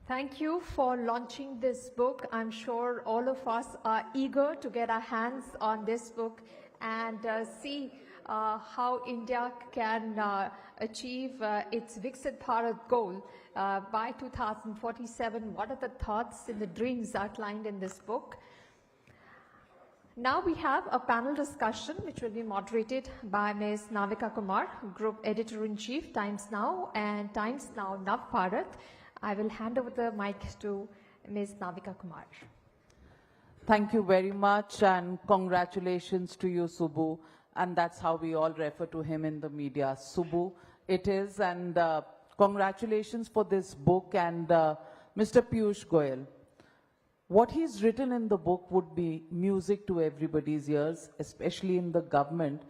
Thank you for launching this book. I'm sure all of us are eager to get our hands on this book and see how India can achieve its Viksit Bharat goal by 2047. What are the thoughts and the dreams outlined in this book? Now we have a panel discussion which will be moderated by Ms. Navika Kumar, Group Editor-in-Chief, Times Now and Times Now Nav Bharat. I will hand over the mic to Ms. Navika Kumar. Thank you very much and congratulations to you, Subbu. And that's how we all refer to him in the media, Subbu. It is, and congratulations for this book and Mr. Piyush Goyal. What he's written in the book would be music to everybody's ears, especially in the government,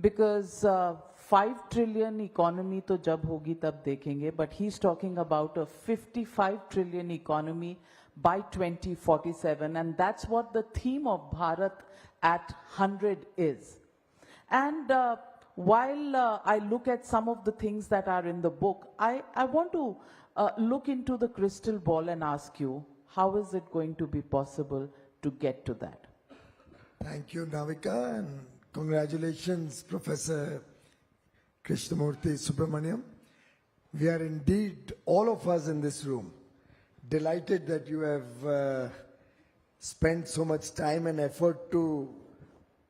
because 5 trillion economy to jab hogi tab dekhenge, but he's talking about a 55 trillion economy by 2047, and that's what the theme of Bharat at 100 is. And while I look at some of the things that are in the book, I want to look into the crystal ball and ask you, how is it going to be possible to get to that? Thank you, Navika, and congratulations, Professor Krishnamurthy Subramaniam. We are indeed, all of us in this room, delighted that you have spent so much time and effort to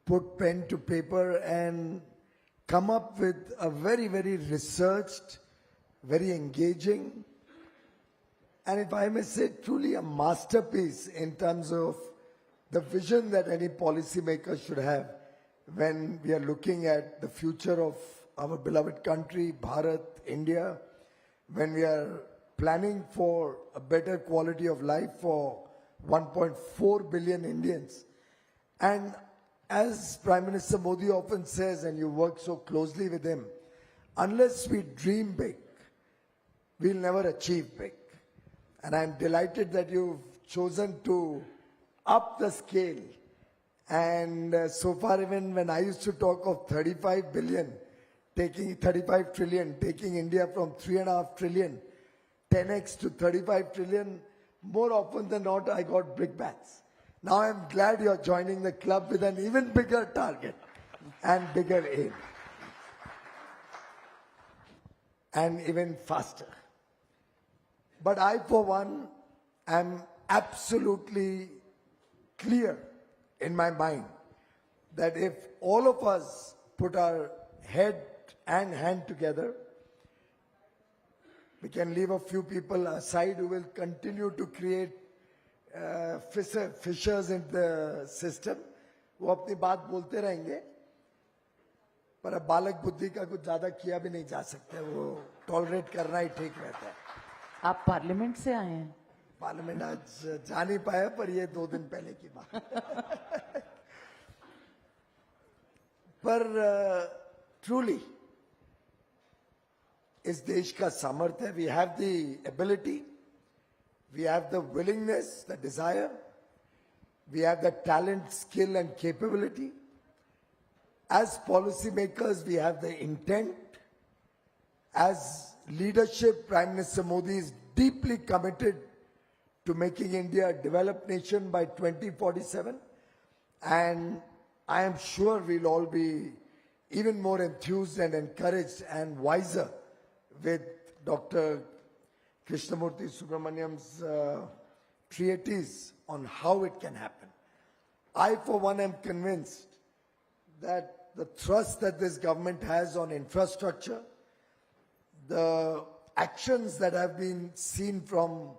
put pen to paper and come up with a very, very researched, very engaging, and if I may say, truly a masterpiece in terms of the vision that any policymaker should have when we are looking at the future of our beloved country, Bharat, India, when we are planning for a better quality of life for 1.4 billion Indians. And as Prime Minister Modi often says, and you work so closely with him, unless we dream big, we'll never achieve big. And I'm delighted that you've chosen to up the scale. And so far, even when I used to talk of 35 trillion, taking India from 3.5 trillion, 10x to 35 trillion, more often than not, I got brickbats. Now I'm glad you're joining the club with an even bigger target and bigger aim. And even faster. But I, for one, am absolutely clear in my mind that if all of us put our head and hand together, we can leave a few people aside who will continue to create fissures in the system. वो अपनी बात बोलते रहेंगे, पर अब बालक बुद्धि का कुछ ज्यादा किया भी नहीं जा सकता, वो टॉलरेट करना ही ठीक रहता है. आप पार्लियामेंट से आए हैं? पार्लियामेंट आज जा नहीं पाया, पर ये 2 दिन पहले की बात. पर truly, इस देश का सामर्थ्य, we have the ability, we have the willingness, the desire, we have the talent, skill and capability. As policymakers, we have the intent. As leadership, Prime Minister Modi is deeply committed to making India a developed nation by 2047. And I am sure we'll all be even more enthused and encouraged and wiser with Dr. Krishnamurthy Subramaniam's treatise on how it can happen. I, for one, am convinced that the thrust that this government has on infrastructure, the actions that have been seen from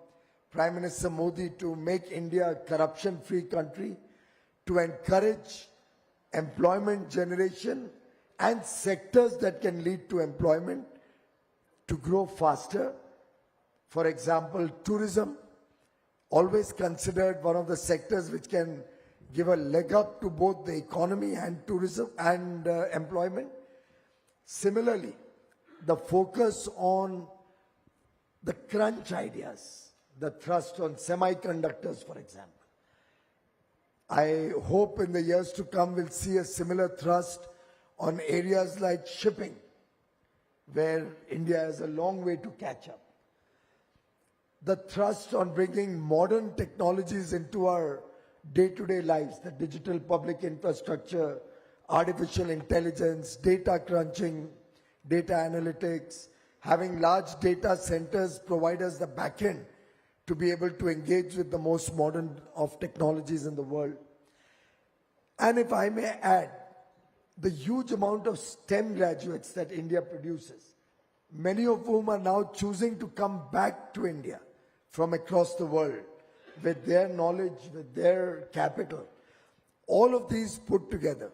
Prime Minister Modi to make India a corruption-free country, to encourage employment generation and sectors that can lead to employment to grow faster. For example, tourism, always considered one of the sectors which can give a leg up to both the economy and tourism and employment. Similarly, the focus on the crunch ideas, the thrust on semiconductors, for example. I hope in the years to come we'll see a similar thrust on areas like shipping, where India has a long way to catch up. the thrust on bringing modern technologies into our day-to-day lives, the digital public infrastructure, artificial intelligence, data crunching, data analytics, having large data centers provide us the backend to be able to engage with the most modern of technologies in the world. And if I may add, the huge amount of STEM graduates that India produces, many of whom are now choosing to come back to India from across the world with their knowledge, with their capital. All of these put together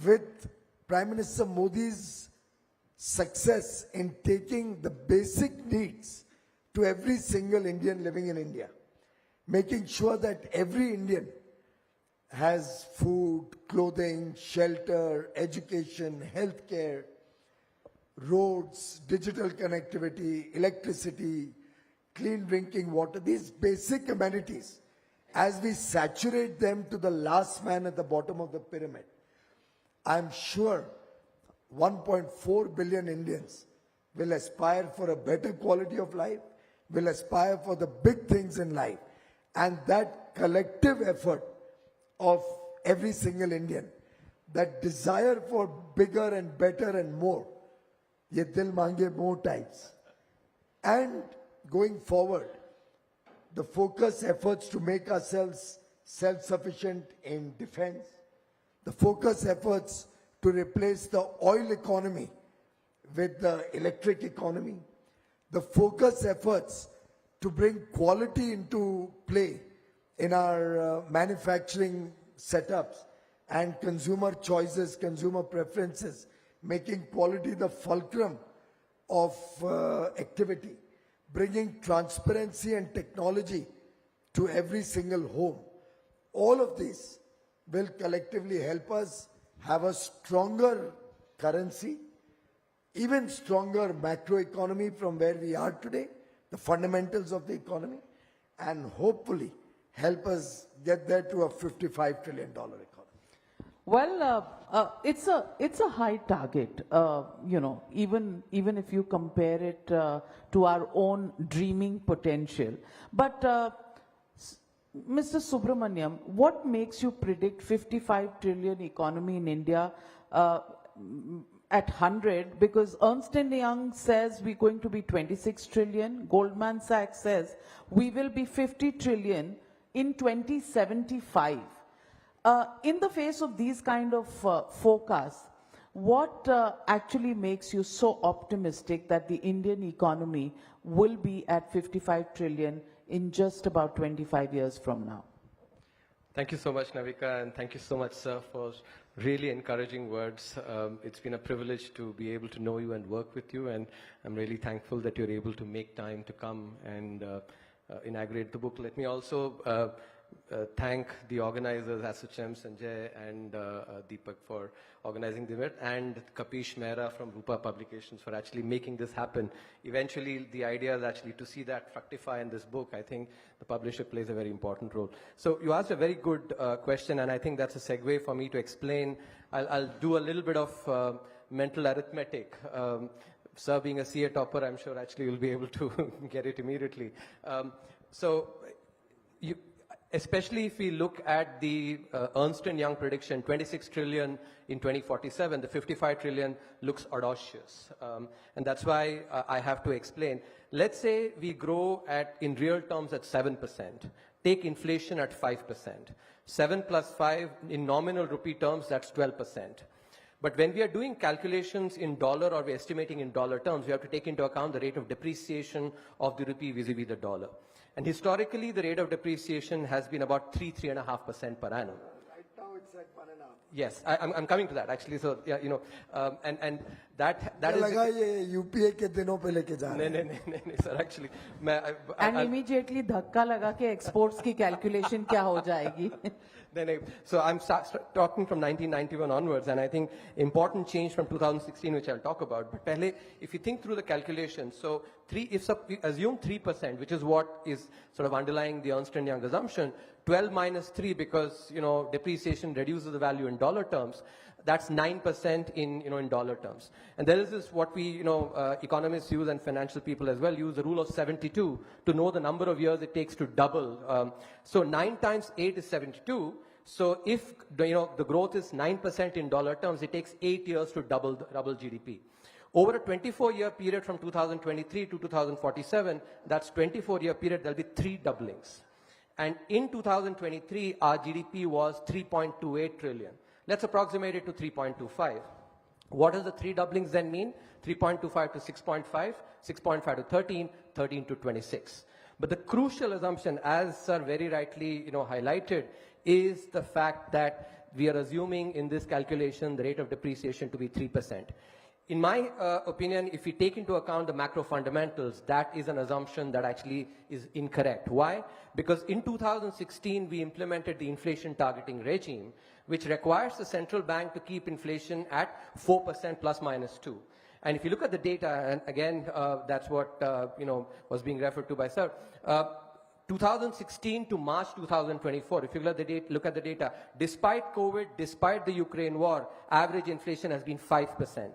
with Prime Minister Modi's success in taking the basic needs to every single Indian living in India, making sure that every Indian has food, clothing, shelter, education, healthcare, roads, digital connectivity, electricity, clean drinking water, these basic amenities, as we saturate them to the last man at the bottom of the pyramid, I'm sure 1.4 billion Indians will aspire for a better quality of life, will aspire for the big things in life. And that collective effort of every single Indian, that desire for bigger and better and more, ye dil mange more types. And going forward, the focus efforts to make ourselves self-sufficient in defense, the focus efforts to replace the oil economy with the electric economy, the focus efforts to bring quality into play in our manufacturing setups and consumer choices, consumer preferences, making quality the fulcrum of activity, bringing transparency and technology to every single home. All of these will collectively help us have a stronger currency, even stronger macroeconomy from where we are today, the fundamentals of the economy, and hopefully help us get there to a $55 trillion economy. Well, it's a high target, you know, even if you compare it to our own dreaming potential. But Mr. Subramaniam, what makes you predict 55 trillion economy in India at 100? Because Ernst & Young says we're going to be 26 trillion. Goldman Sachs says we will be 50 trillion in 2075. In the face of these kind of forecasts, what actually makes you so optimistic that the Indian economy will be at 55 trillion in just about 25 years from now? Thank you so much, Navika, and thank you so much, sir, for really encouraging words. It's been a privilege to be able to know you and work with you, and I'm really thankful that you're able to make time to come and inaugurate the book. Let me also thank the organizers, ASSOCHAM, Sanjay and Deepak for organizing the event, and Kapish Mehra from Rupa Publications for actually making this happen. Eventually, the idea is actually to see that fructify in this book. I think the publisher plays a very important role. So you asked a very good question, and I think that's a segue for me to explain. I'll do a little bit of mental arithmetic. Sir, being a CA topper, I'm sure actually you'll be able to get it immediately. Especially if we look at the Ernst & Young prediction, 26 trillion in 2047, the 55 trillion looks audacious. And that's why I have to explain. Let's say we grow in real terms at 7%. Take inflation at 5%. 7 plus 5 in nominal rupee terms, that's 12%. But when we are doing calculations in dollar, or we're estimating in dollar terms, we have to take into account the rate of depreciation of the rupee vis-a-vis the dollar. And historically, the rate of depreciation has been about 3.5% per annum. Right now it's at 1.5. Yes, I'm coming to that actually. So yeah, you know, and that is. लगा ये UPA के दिनों पे लेके जा रहे हैं. नहीं sir, actually. And immediately धक्का लगा के exports की calculation क्या हो जाएगी? So I'm talking from 1991 onwards, and I think important change from 2016, which I'll talk about. But pehle, if you think through the calculation, so we assume 3%, which is what is sort of underlying the Ernst & Young assumption, 12 minus 3 because, depreciation reduces the value in dollar terms, that's 9% in dollar terms. And there is this, what we, economists use and financial people as well use, the rule of 72 to know the number of years it takes to double. So 9 times 8 is 72. So if, the growth is 9% in dollar terms, it takes 8 years to double GDP. Over a 24-year period from 2023 to 2047, that's 24-year period, there'll be 3 doublings. And in 2023, our GDP was 3.28 trillion. Let's approximate it to 3.25. What does the 3 doublings then mean? 3.25 to 6.5, 6.5 to 13, 13 to 26. But the crucial assumption, as Sir very rightly highlighted, is the fact that we are assuming in this calculation the rate of depreciation to be 3%. In my opinion, if we take into account the macro fundamentals, that is an assumption that actually is incorrect. Why? Because in 2016, we implemented the inflation targeting regime, which requires the central bank to keep inflation at 4% plus minus 2. And if you look at the data, and again, that's what was being referred to by Sir, 2016 to March 2024, if you look at the data, despite COVID, despite the Ukraine war, average inflation has been 5%.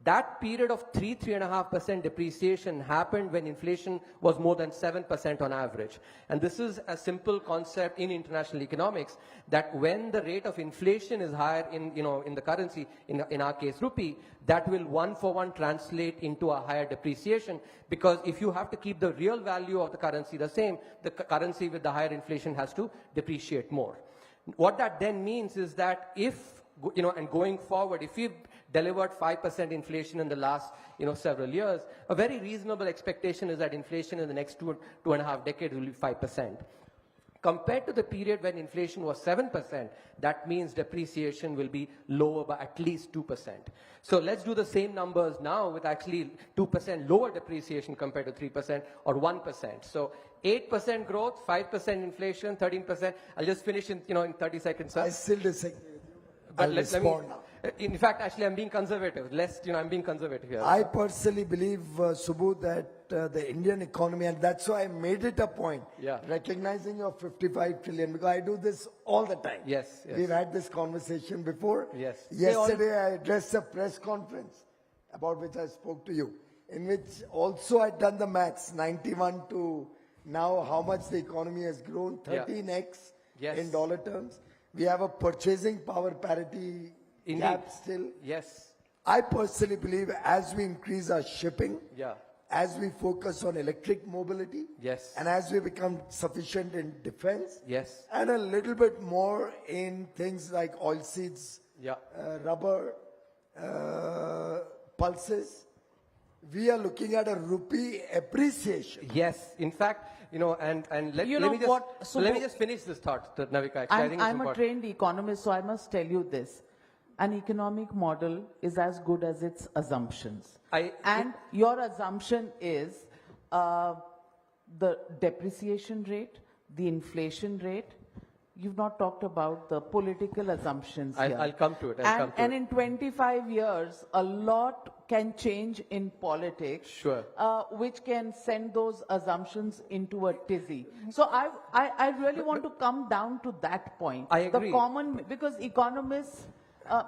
That period of 3.5% depreciation happened when inflation was more than 7% on average. And this is a simple concept in international economics that when the rate of inflation is higher in the currency, in our case rupee, that will one for one translate into a higher depreciation, because if you have to keep the real value of the currency the same, the currency with the higher inflation has to depreciate more. What that then means is that if, and going forward, if we've delivered 5% inflation in the last, several years, a very reasonable expectation is that inflation in the next two and a half decades will be 5%. Compared to the period when inflation was 7%, that means depreciation will be lower by at least 2%. So let's do the same numbers now with actually 2% lower depreciation compared to 3% or 1%. So 8% growth, 5% inflation, 13%. I'll just finish in 30 seconds, sir. I still disagree with you. But I'll let me, respond now. in fact, actually, I'm being conservative. I'm being conservative here. I personally believe, Subbu, that the Indian economy, and that's why I made it a point, recognizing your 55 trillion, because I do this all the time. Yes. We've had this conversation before. Yes. Yesterday, I addressed a press conference about which I spoke to you, in which also I'd done the maths, 91 to now how much the economy has grown, 13x in dollar terms. We have a purchasing power parity gap still. Yes. I personally believe as we increase our shipping, as we focus on electric mobility, and as we become sufficient in defense, and a little bit more in things like oilseeds, rubber, pulses, we are looking at a rupee appreciation. Yes. In fact, let me just finish this thought, Navika. Actually, I'm a trained economist, so I must tell you this. An economic model is as good as its assumptions. And your assumption is the depreciation rate, the inflation rate. You've not talked about the political assumptions here. I'll come to it. And in 25 years, a lot can change in politics, which can send those assumptions into a tizzy. So I really want to come down to that point. I agree. Because economists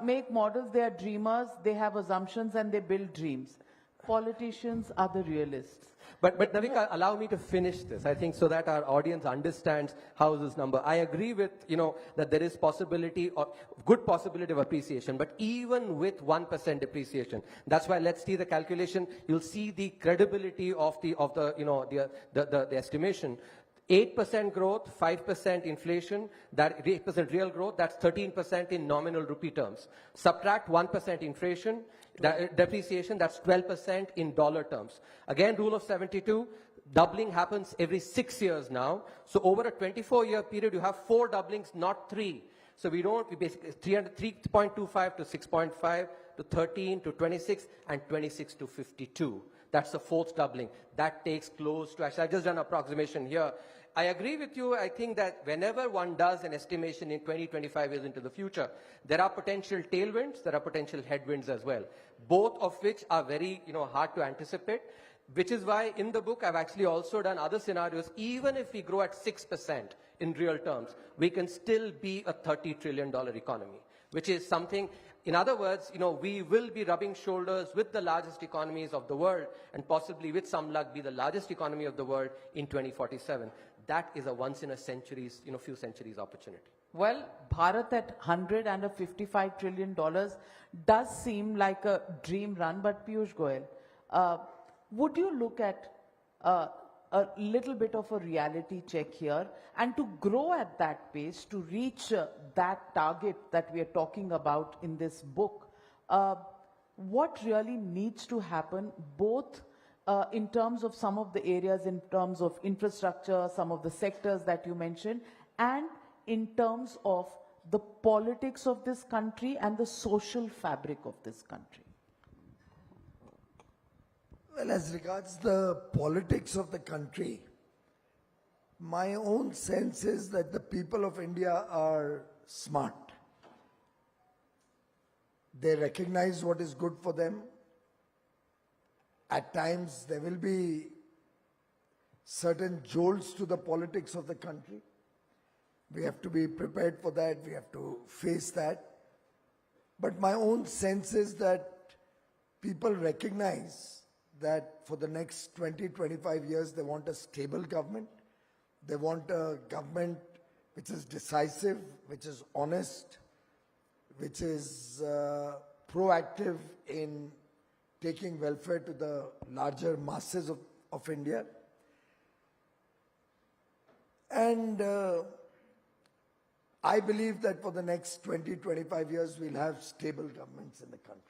make models, they are dreamers, they have assumptions and they build dreams. Politicians are the realists. But Navika, allow me to finish this, I think, so that our audience understands how is this number. I agree with, that there is good possibility of appreciation, but even with 1% depreciation, that's why let's see the calculation, you'll see the credibility of the estimation. 8% growth, 5% inflation, that 8% real growth, that's 13% in nominal rupee terms. Subtract 1% inflation, depreciation, that's 12% in dollar terms. Again, rule of 72, doubling happens every 6 years now. So over a 24-year period, you have 4 doublings, not 3. So we basically 3.25 to 6.5 to 13 to 26 and 26 to 52. That's the 4th doubling. That takes close to, actually, I've just done an approximation here. I agree with you. I think that whenever one does an estimation in 20-25 years into the future, there are potential tailwinds, there are potential headwinds as well, both of which are very, hard to anticipate. Which is why in the book, I've actually also done other scenarios. Even if we grow at 6% in real terms, we can still be a $30 trillion economy, which is something, in other words, we will be rubbing shoulders with the largest economies of the world and possibly with some luck be the largest economy of the world in 2047. That is a once in a centuries, few centuries opportunity. Well, Bharat at $155 trillion does seem like a dream run, but Piyush Goyal, would you look at a little bit of a reality check here and to grow at that pace, to reach that target that we are talking about in this book, what really needs to happen both in terms of some of the areas, in terms of infrastructure, some of the sectors that you mentioned, and in terms of the politics of this country and the social fabric of this country? Well, as regards the politics of the country, my own sense is that the people of India are smart. They recognize what is good for them. At times, there will be certain jolts to the politics of the country. We have to be prepared for that. We have to face that. But my own sense is that people recognize that for the next 20, 25 years, they want a stable government. They want a government which is decisive, which is honest, which is proactive in taking welfare to the larger masses of India. And I believe that for the next 20, 25 years, we'll have stable governments in the country.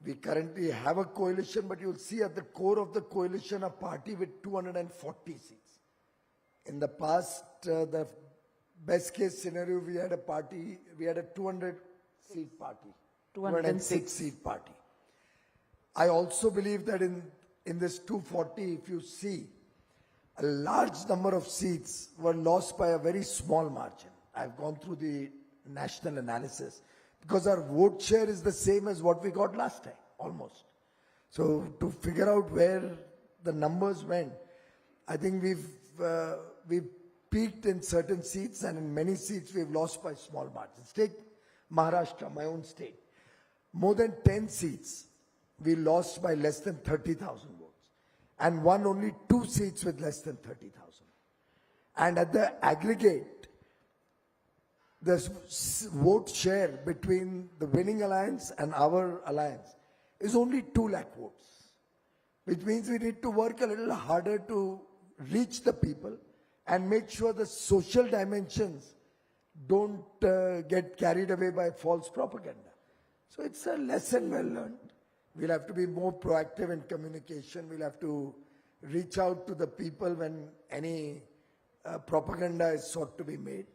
We currently have a coalition, but you'll see at the core of the coalition a party with 240 seats. In the past, the best case scenario, we had a 200-seat party, 206-seat party. I also believe that in this 240, if you see, a large number of seats were lost by a very small margin. I've gone through the national analysis because our vote share is the same as what we got last time, almost. So to figure out where the numbers went, I think we've peaked in certain seats, and in many seats we've lost by small margins. Take Maharashtra, my own state. More than 10 seats we lost by less than 30,000 votes, and won only 2 seats with less than 30,000. And at the aggregate, the vote share between the winning alliance and our alliance is only 2 lakh votes, which means we need to work a little harder to reach the people and make sure the social dimensions don't get carried away by false propaganda. So it's a lesson well learned. We'll have to be more proactive in communication. We'll have to reach out to the people when any propaganda is sought to be made.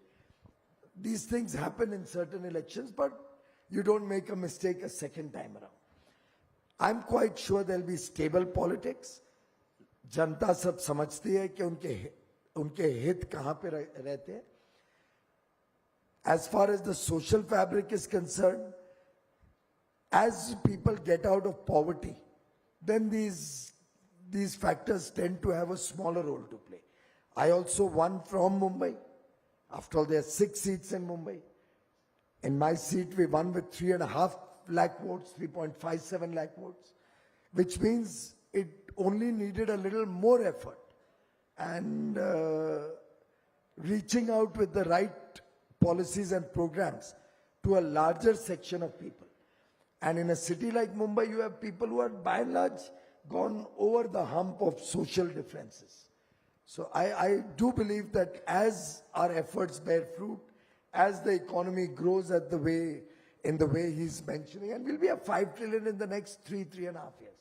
These things happen in certain elections, but you don't make a mistake a second time around. I'm quite sure there'll be stable politics. जनता सब समझती है कि उनके हित कहाँ पे रहते हैं. As far as the social fabric is concerned, as people get out of poverty, then these factors tend to have a smaller role to play. I also won from Mumbai. After all, there are 6 seats in Mumbai. In my seat, we won with 3.5 lakh votes, 3.57 lakh votes, which means it only needed a little more effort and reaching out with the right policies and programs to a larger section of people. And in a city like Mumbai, you have people who are by and large gone over the hump of social differences. So I do believe that as our efforts bear fruit, as the economy grows in the way he's mentioning, and we'll be at 5 trillion in the next 3.5 years.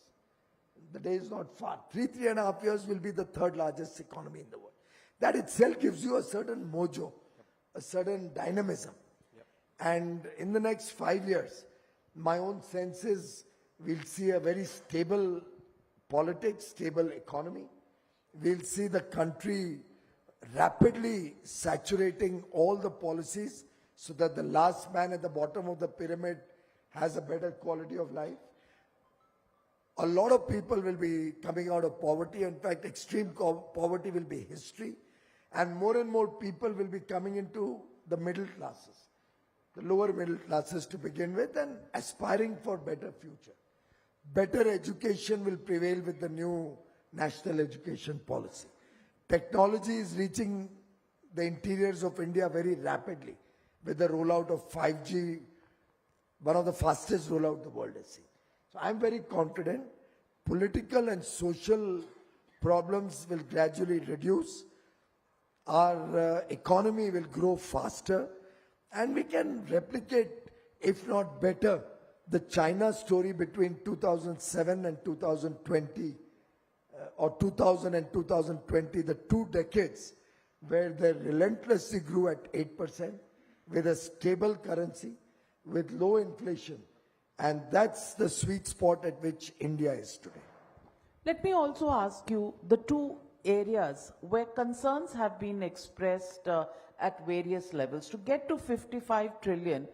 The day is not far. 3.5 years will be the 3rd largest economy in the world. That itself gives you a certain mojo, a certain dynamism. Yep. And in the next 5 years, my own sense is we'll see a very stable politics, stable economy. We'll see the country rapidly saturating all the policies so that the last man at the bottom of the pyramid has a better quality of life. A lot of people will be coming out of poverty. In fact, extreme poverty will be history. And more people will be coming into the middle classes, the lower middle classes to begin with, and aspiring for better future. Better education will prevail with the new national education policy. Technology is reaching the interiors of India very rapidly with the rollout of 5G, one of the fastest rollout the world has seen. So I'm very confident political and social problems will gradually reduce. Our economy will grow faster, and we can replicate, if not better, the China story between 2007 and 2020, or 2000 and 2020, the 2 decades where they relentlessly grew at 8% with a stable currency, with low inflation. And that's the sweet spot at which India is today. Let me also ask you the 2 areas where concerns have been expressed at various levels. To get to 55 trillion,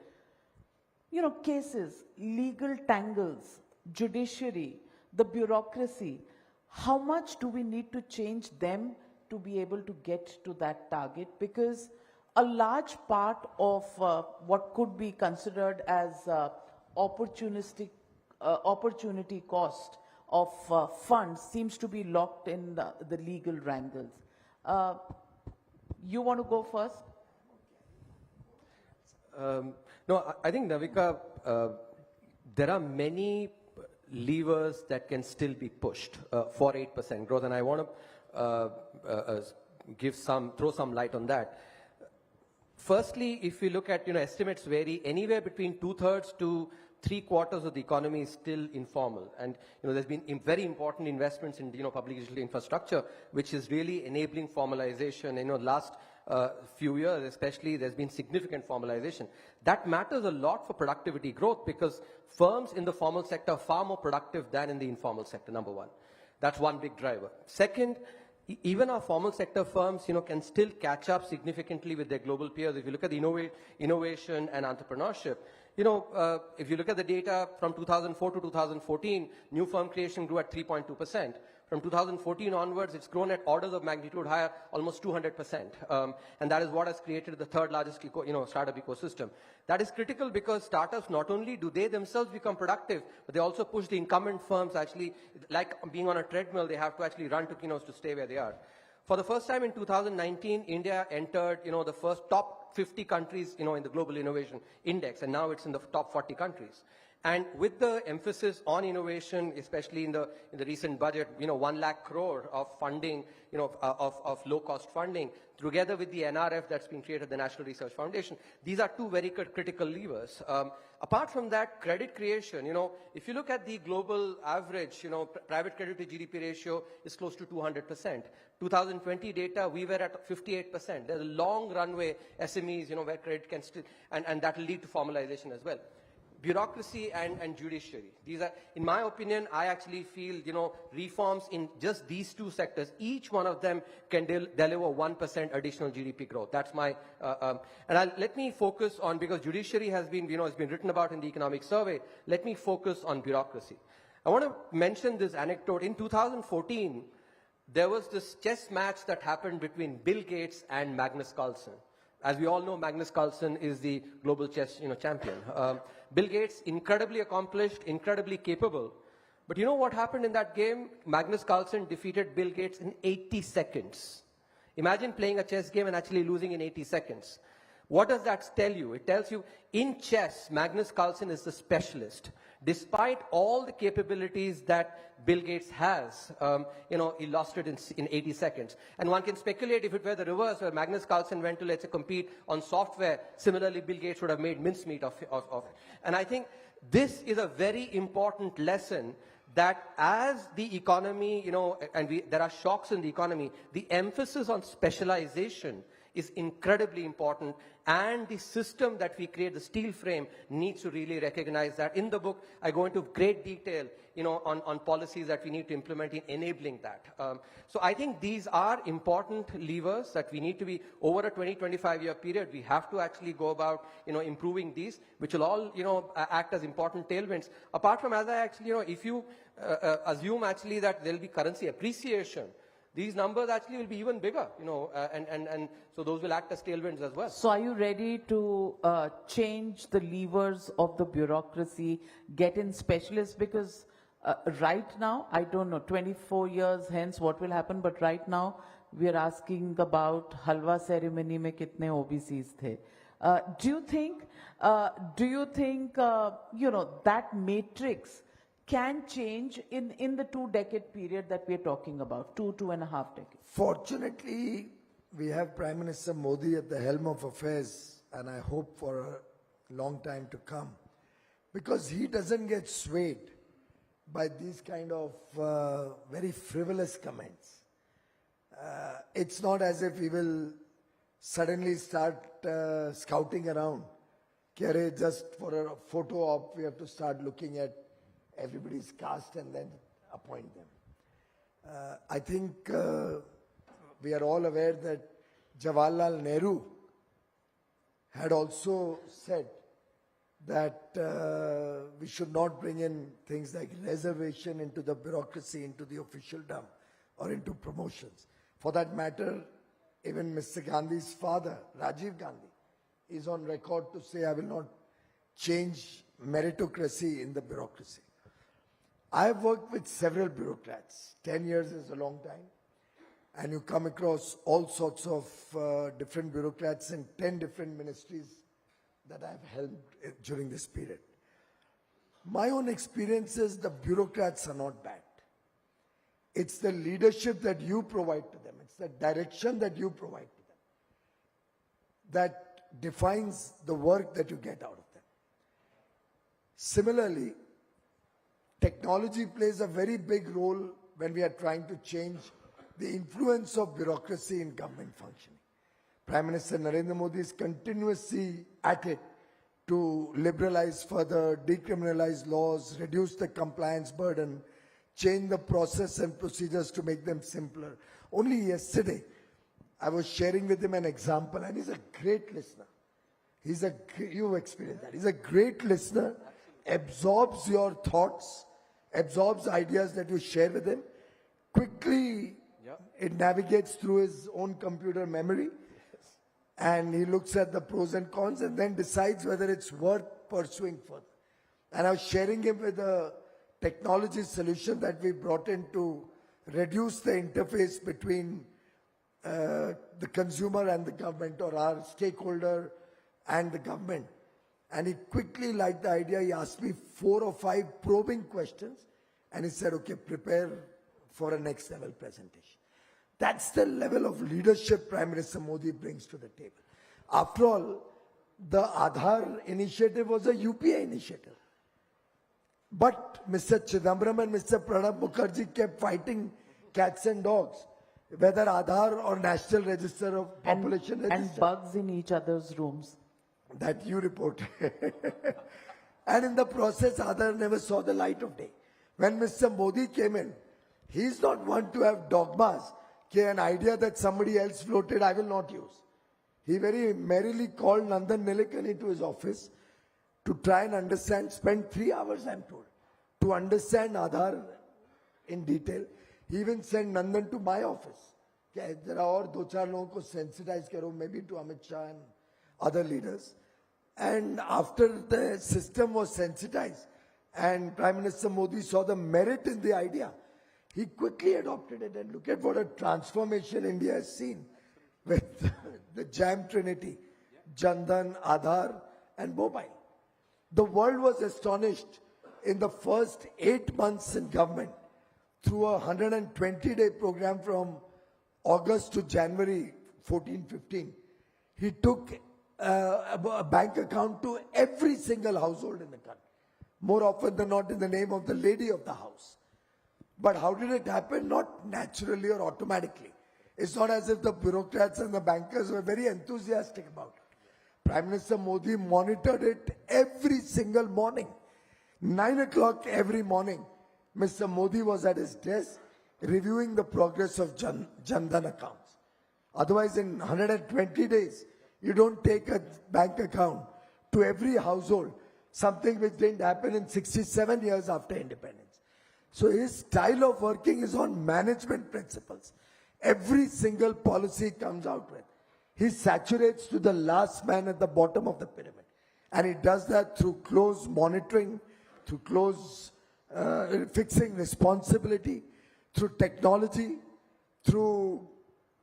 cases, legal tangles, judiciary, the bureaucracy, how much do we need to change them to be able to get to that target? Because a large part of what could be considered as opportunity cost of funds seems to be locked in the legal wrangles. You want to go first? No, I think, Navika, there are many levers that can still be pushed for 8% growth, and I want to throw some light on that. Firstly, if we look at, estimates vary anywhere between 2/3 to 3/4 of the economy is still informal. And, there's been very important investments in, public digital infrastructure, which is really enabling formalization. Last few years, especially, there's been significant formalization. That matters a lot for productivity growth because firms in the formal sector are far more productive than in the informal sector, number one. That's one big driver. Second, even our formal sector firms, can still catch up significantly with their global peers. If you look at the innovation and entrepreneurship, if you look at the data from 2004 to 2014, new firm creation grew at 3.2%. From 2014 onwards, it's grown at orders of magnitude higher, almost 200%. And that is what has created the 3rd largest startup ecosystem. That is critical because startups, not only do they themselves become productive, but they also push the incumbent firms actually, like being on a treadmill, they have to actually run to stay where they are. For the first time in 2019, India entered, the first top 50 countries, in the Global Innovation Index, and now it's in the top 40 countries. And with the emphasis on innovation, especially in the recent budget, 1 lakh crore of funding, of low-cost funding, together with the NRF that's been created, the National Research Foundation, these are 2 very critical levers. Apart from that, credit creation, if you look at the global average, private credit to GDP ratio is close to 200%. 2020 data, we were at 58%. There's a long runway, SMEs, where credit can still, and that will lead to formalization as well. Bureaucracy and judiciary. These are, in my opinion, I actually feel, reforms in just these 2 sectors, each one of them can deliver 1% additional GDP growth. That's my, and let me focus on, because judiciary has been, has been written about in the economic survey, let me focus on bureaucracy. I want to mention this anecdote. In 2014, there was this chess match that happened between Bill Gates and Magnus Carlsen. As we all know, Magnus Carlsen is the global chess champion. Bill Gates, incredibly accomplished, incredibly capable. But you know what happened in that game? Magnus Carlsen defeated Bill Gates in 80 seconds. Imagine playing a chess game and actually losing in 80 seconds. What does that tell you? It tells you, in chess, Magnus Carlsen is the specialist. Despite all the capabilities that Bill Gates has, he lost it in 80 seconds. And one can speculate if it were the reverse, where Magnus Carlsen went to, let's say, compete on software, similarly, Bill Gates would have made mincemeat of. And I think this is a very important lesson that as the economy, and there are shocks in the economy, the emphasis on specialization is incredibly important, and the system that we create, the steel frame, needs to really recognize that. In the book, I go into great detail, on policies that we need to implement in enabling that. So I think these are important levers that we need to be, over a 20-25-year period, we have to actually go about, improving these, which will all, act as important tailwinds. Apart from, as I actually, if you assume actually that there will be currency appreciation, these numbers actually will be even bigger, and so those will act as tailwinds as well. So are you ready to change the levers of the bureaucracy, get in specialists? Because right now, I don't know, 24 years hence what will happen, but right now we are asking about halwa ceremony mein kitne OBCs the. Do you think, that matrix can change in the 2-decade period that we are talking about, 2.5 decades? Fortunately, we have Prime Minister Modi at the helm of affairs, and I hope for a long time to come, because he doesn't get swayed by these kind of very frivolous comments. It's not as if he will suddenly start scouting around. Just for a photo op, we have to start looking at everybody's caste and then appoint them. I think we are all aware that Jawaharlal Nehru had also said that we should not bring in things like reservation into the bureaucracy, into the officialdom, or into promotions. For that matter, even Mr. Gandhi's father, Rajiv Gandhi, is on record to say, I will not change meritocracy in the bureaucracy. I have worked with several bureaucrats. 10 years is a long time. And you come across all sorts of different bureaucrats in 10 different ministries that I've held during this period. My own experience is the bureaucrats are not bad. It's the leadership that you provide to them. It's the direction that you provide to them that defines the work that you get out of them. Similarly, technology plays a very big role when we are trying to change the influence of bureaucracy in government functioning. Prime Minister Narendra Modi is continuously at it to liberalize further, decriminalize laws, reduce the compliance burden, change the process and procedures to make them simpler. Only yesterday, I was sharing with him an example, and he's a great listener. You've experienced that. He's a great listener, absorbs your thoughts, absorbs ideas that you share with him. Quickly, it navigates through his own computer memory, and he looks at the pros and cons and then decides whether it's worth pursuing further. And I was sharing him with a technology solution that we brought in to reduce the interface between the consumer and the government, or our stakeholder and the government. And he quickly liked the idea. He asked me 4 or 5 probing questions, and he said, okay, prepare for a next level presentation. That's the level of leadership Prime Minister Modi brings to the table. After all, the Aadhaar initiative was a UPA initiative. But Mr. Chidambaram and Mr. Pranab Mukherjee kept fighting cats and dogs, whether Aadhaar or National Register of Population Register. And bugs in each other's rooms. That you reported. And in the process, Aadhaar never saw the light of day. When Mr. Modi came in, he's not one to have dogmas. An idea that somebody else floated, I will not use. He very merrily called Nandan Nilekani to his office to try and understand, spent 3 hours, I'm told, to understand Aadhaar in detail. He even sent Nandan to my office. There are 2-4 लोगों को sensitize करो, maybe to Amit Shah and other leaders. And after the system was sensitized and Prime Minister Modi saw the merit in the idea, he quickly adopted it. And look at what a transformation India has seen with the JAM Trinity, Jandan, Aadhaar and mobile. The world was astonished in the first 8 months in government through a 120-day program from August to January 14-15. He took a bank account to every single household in the country, more often than not in the name of the lady of the house. But how did it happen? Not naturally or automatically. It's not as if the bureaucrats and the bankers were very enthusiastic about it. Prime Minister Modi monitored it every single morning. 9 o'clock every morning, Mr. Modi was at his desk reviewing the progress of Jan Dhan accounts. Otherwise, in 120 days, you don't take a bank account to every household, something which didn't happen in 67 years after independence. So his style of working is on management principles. Every single policy he comes out with, he saturates to the last man at the bottom of the pyramid. And he does that through close monitoring, through close fixing responsibility, through technology, through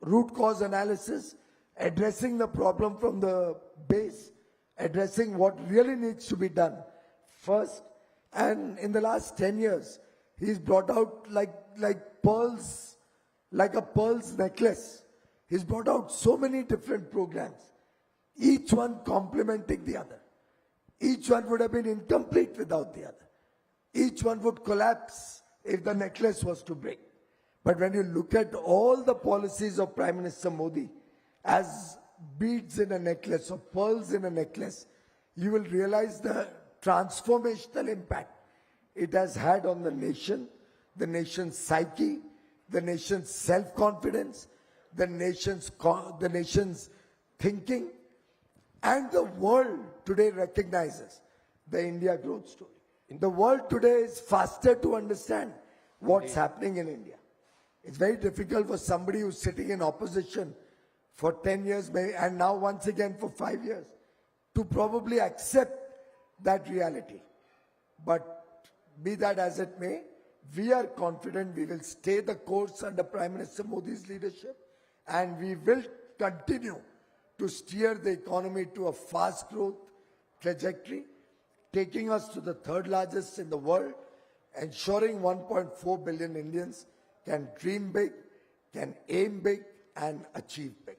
root cause analysis, addressing the problem from the base, addressing what really needs to be done first. And in the last 10 years, he's brought out like pearls, like a pearls necklace. He's brought out so many different programs, each one complementing the other. Each one would have been incomplete without the other. Each one would collapse if the necklace was to break. But when you look at all the policies of Prime Minister Modi as beads in a necklace or pearls in a necklace, you will realize the transformational impact it has had on the nation's psyche, the nation's self-confidence, the nation's thinking, and the world today recognizes the India growth story. The world today is faster to understand what's happening in India. It's very difficult for somebody who's sitting in opposition for 10 years maybe, and now once again for 5 years, to probably accept that reality. But be that as it may, we are confident we will stay the course under Prime Minister Modi's leadership, and we will continue to steer the economy to a fast growth trajectory, taking us to the third largest in the world, ensuring 1.4 billion Indians can dream big, can aim big, and achieve big.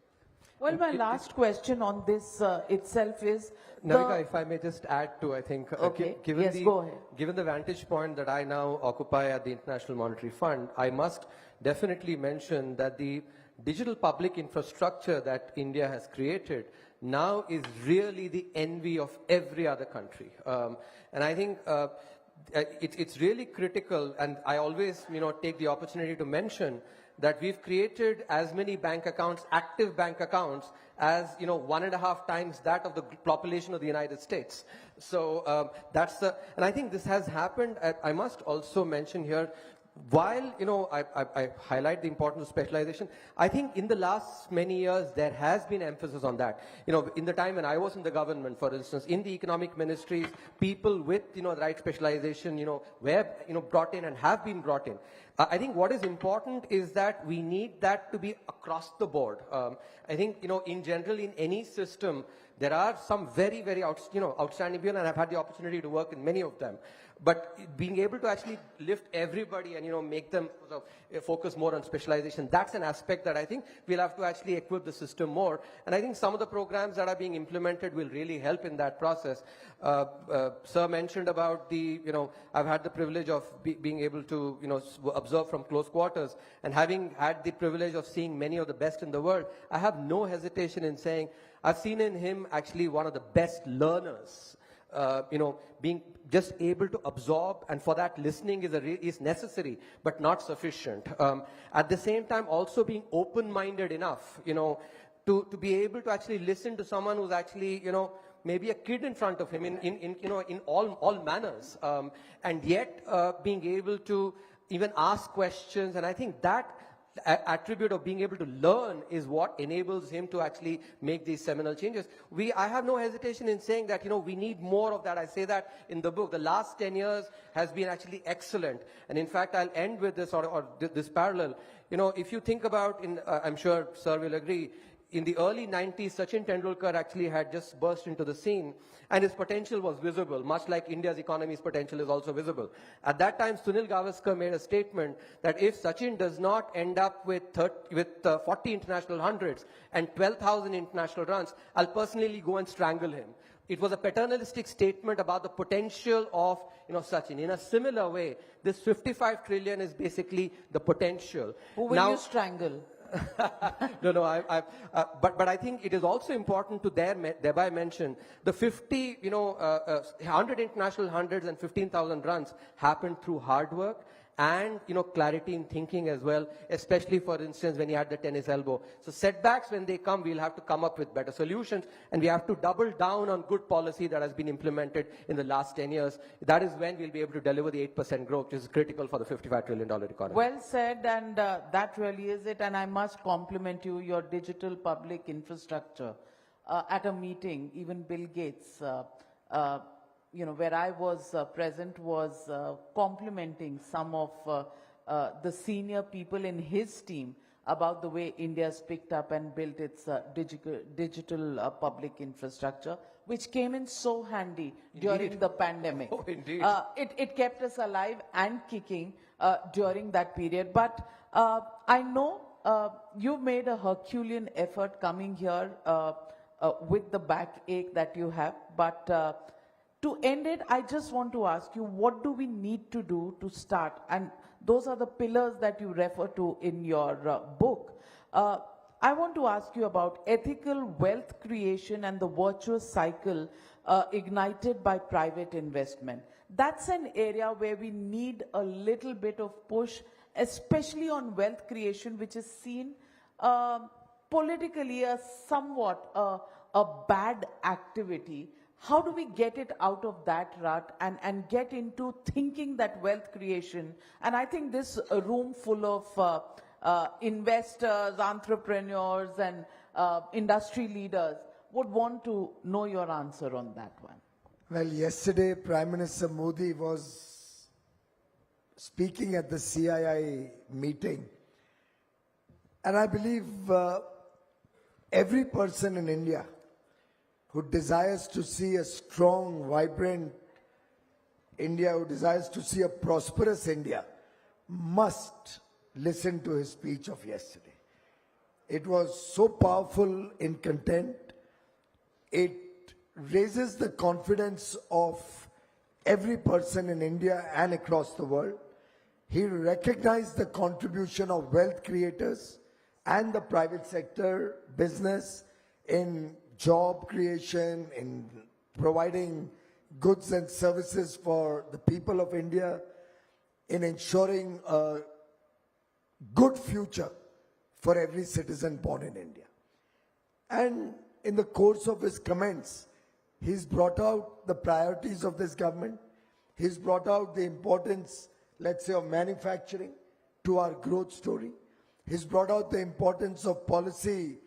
Well, my last question on this itself is... Navika, if I may just add to, I think, Okay. given, Yes, go ahead. given the vantage point that I now occupy at the International Monetary Fund, I must definitely mention that the digital public infrastructure that India has created now is really the envy of every other country. And I think it's really critical, and I always, take the opportunity to mention that we've created as many bank accounts, active bank accounts, as 1.5 times that of the population of the United States. So and I think this has happened. I must also mention here, while I highlight the importance of specialization, I think in the last many years there has been emphasis on that. In the time when I was in the government, for instance, in the economic ministries, people with the right specialization, were brought in and have been brought in. I think what is important is that we need that to be across the board. I think in general, in any system, there are some very, very outstanding people, and I've had the opportunity to work in many of them. But being able to actually lift everybody and make them focus more on specialization, that's an aspect that I think we'll have to actually equip the system more. And I think some of the programs that are being implemented will really help in that process. Sir mentioned about I've had the privilege of being able to observe from close quarters, and having had the privilege of seeing many of the best in the world, I have no hesitation in saying I've seen in him actually one of the best learners. Being just able to absorb, and for that listening is necessary, but not sufficient. At the same time, also being open-minded enough, to be able to actually listen to someone who's actually, maybe a kid in front of him in all manners, and yet being able to even ask questions. And I think that attribute of being able to learn is what enables him to actually make these seminal changes. I have no hesitation in saying that, we need more of that. I say that in the book. The last 10 years has been actually excellent. And in fact, I'll end with this or this parallel. If you think about, I'm sure Sir will agree, in the early 90s, Sachin Tendulkar actually had just burst into the scene, and his potential was visible, much like India's economy's potential is also visible. At that time, Sunil Gavaskar made a statement that if Sachin does not end up with 40 international hundreds and 12,000 international runs, I'll personally go and strangle him. It was a paternalistic statement about the potential of Sachin. In a similar way, this 55 trillion is basically the potential. Who will you strangle? No, but I think it is also important to thereby mention the 50, 100 international hundreds and 15,000 runs happened through hard work and, clarity in thinking as well, especially, for instance, when you had the tennis elbow. So setbacks, when they come, we'll have to come up with better solutions, and we have to double down on good policy that has been implemented in the last 10 years. That is when we'll be able to deliver the 8% growth, which is critical for the $55 trillion economy. Well said, and that really is it. And I must compliment you, your digital public infrastructure. At a meeting, even Bill Gates, where I was present, was complimenting some of the senior people in his team about the way India's picked up and built its digital public infrastructure, which came in so handy during the pandemic. Oh, indeed. It kept us alive and kicking during that period. But I know you made a Herculean effort coming here with the backache that you have. But to end it, I just want to ask you, what do we need to do to start? And those are the pillars that you refer to in your book. I want to ask you about ethical wealth creation and the virtuous cycle ignited by private investment. That's an area where we need a little bit of push, especially on wealth creation, which is seen politically as somewhat a bad activity. How do we get it out of that rut and get into thinking that wealth creation? And I think this room full of investors, entrepreneurs, and industry leaders would want to know your answer on that one. Well, yesterday, Prime Minister Modi was speaking at the CII meeting. And I believe every person in India who desires to see a strong, vibrant India, who desires to see a prosperous India, must listen to his speech of yesterday. It was so powerful in content. It raises the confidence of every person in India and across the world. He recognized the contribution of wealth creators and the private sector, business, in job creation, in providing goods and services for the people of India, in ensuring a good future for every citizen born in India. And in the course of his comments, he's brought out the priorities of this government. He's brought out the importance, let's say, of manufacturing to our growth story. He's brought out the importance of policy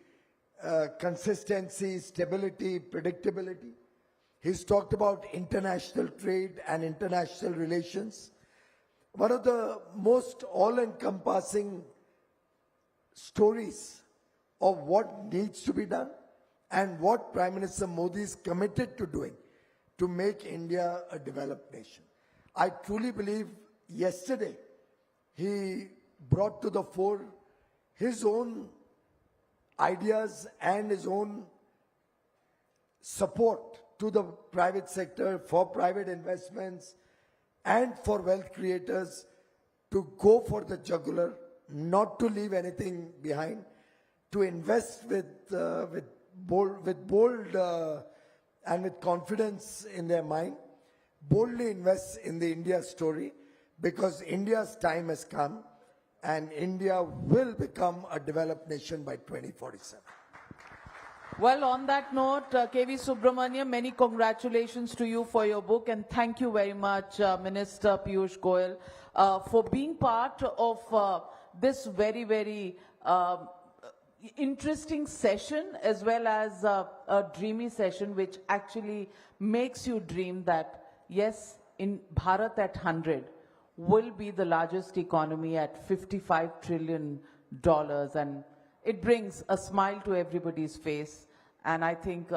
consistency, stability, predictability. He's talked about international trade and international relations. One of the most all-encompassing stories of what needs to be done and what Prime Minister Modi is committed to doing to make India a developed nation. I truly believe yesterday he brought to the fore his own ideas and his own support to the private sector for private investments and for wealth creators to go for the jugular, not to leave anything behind, to invest with bold and with confidence in their mind, boldly invest in the India story, because India's time has come and India will become a developed nation by 2047. Well, on that note, K.V. Subramaniam, many congratulations to you for your book, and thank you very much, Minister Piyush Goyal, for being part of this very, very interesting session, as well as a dreamy session, which actually makes you dream that, yes, in Bharat at 100, will be the largest economy at $55 trillion, and it brings a smile to everybody's face, and I think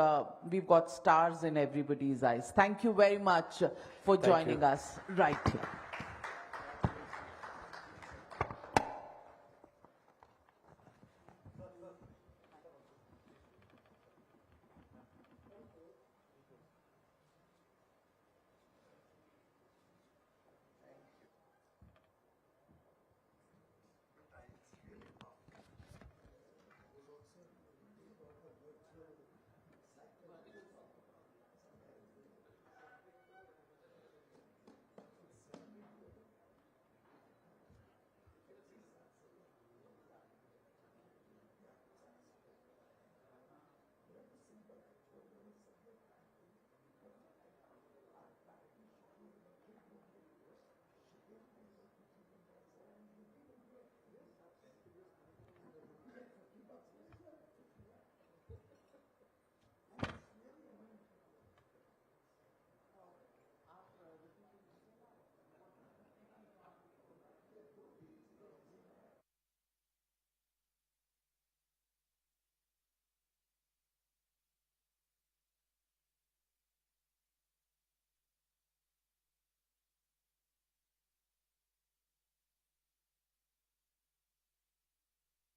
we've got stars in everybody's eyes. Thank you very much for joining us right here.